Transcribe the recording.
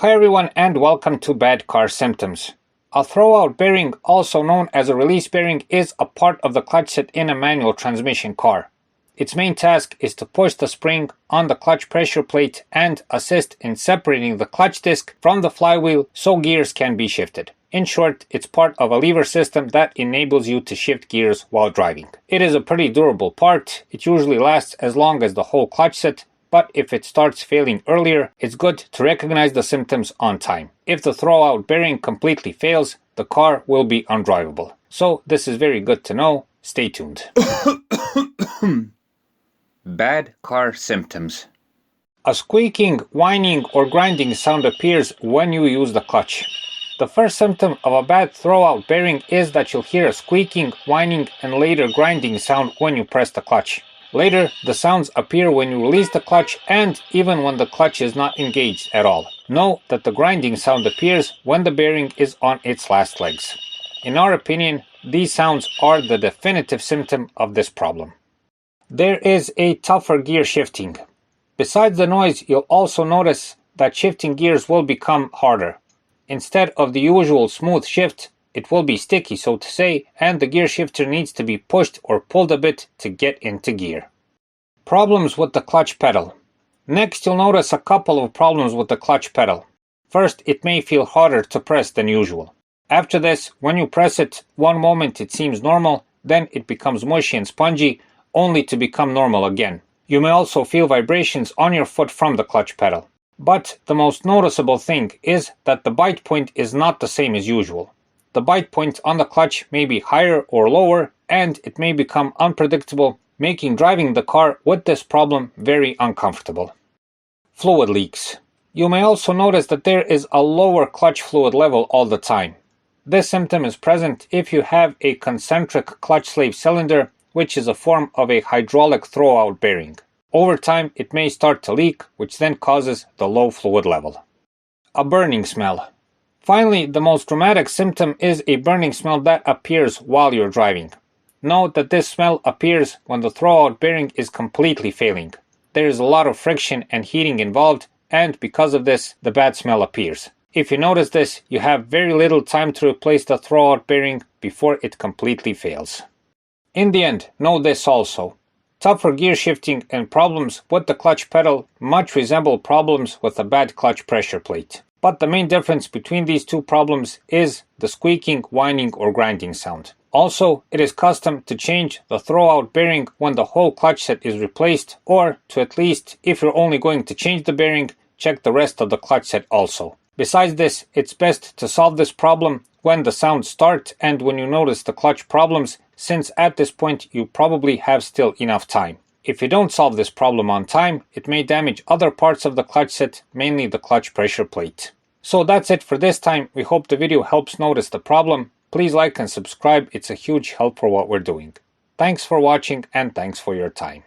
Hi everyone and welcome to Bad Car Symptoms. A throwout bearing, also known as a release bearing, is a part of the clutch set in a manual transmission car. Its main task is to push the spring on the clutch pressure plate and assist in separating the clutch disc from the flywheel so gears can be shifted. In short, it's part of a lever system that enables you to shift gears while driving. It is a pretty durable part. It usually lasts as long as the whole clutch set, but if it starts failing earlier, it's good to recognize the symptoms on time. If the throwout bearing completely fails, the car will be undrivable. So this is very good to know. Stay tuned. Bad car symptoms. A squeaking, whining, or grinding sound appears when you use the clutch. The first symptom of a bad throwout bearing is that you'll hear a squeaking, whining, and later grinding sound when you press the clutch. Later, the sounds appear when you release the clutch and even when the clutch is not engaged at all. Note that the grinding sound appears when the bearing is on its last legs. In our opinion, these sounds are the definitive symptom of this problem. There is a tougher gear shifting. Besides the noise, you'll also notice that shifting gears will become harder. Instead of the usual smooth shift, it will be sticky, so to say, and the gear shifter needs to be pushed or pulled a bit to get into gear. Problems with the clutch pedal. Next, you'll notice a couple of problems with the clutch pedal. First, it may feel harder to press than usual. After this, when you press it, one moment it seems normal, then it becomes mushy and spongy, only to become normal again. You may also feel vibrations on your foot from the clutch pedal. But the most noticeable thing is that the bite point is not the same as usual. The bite point on the clutch may be higher or lower, and it may become unpredictable, making driving the car with this problem very uncomfortable. Fluid leaks. You may also notice that there is a lower clutch fluid level all the time. This symptom is present if you have a concentric clutch slave cylinder, which is a form of a hydraulic throwout bearing. Over time, it may start to leak, which then causes the low fluid level. A burning smell. Finally, the most dramatic symptom is a burning smell that appears while you're driving. Note that this smell appears when the throwout bearing is completely failing. There is a lot of friction and heating involved, and because of this, the bad smell appears. If you notice this, you have very little time to replace the throwout bearing before it completely fails. In the end, know this also. Tougher gear shifting and problems with the clutch pedal much resemble problems with a bad clutch pressure plate. But the main difference between these two problems is the squeaking, whining, or grinding sound. Also, it is custom to change the throwout bearing when the whole clutch set is replaced, or to at least, if you're only going to change the bearing, check the rest of the clutch set also. Besides this, it's best to solve this problem when the sounds start and when you notice the clutch problems, since at this point you probably have still enough time. If you don't solve this problem on time, it may damage other parts of the clutch set, mainly the clutch pressure plate. So that's it for this time. We hope the video helps notice the problem. Please like and subscribe. It's a huge help for what we're doing. Thanks for watching and thanks for your time.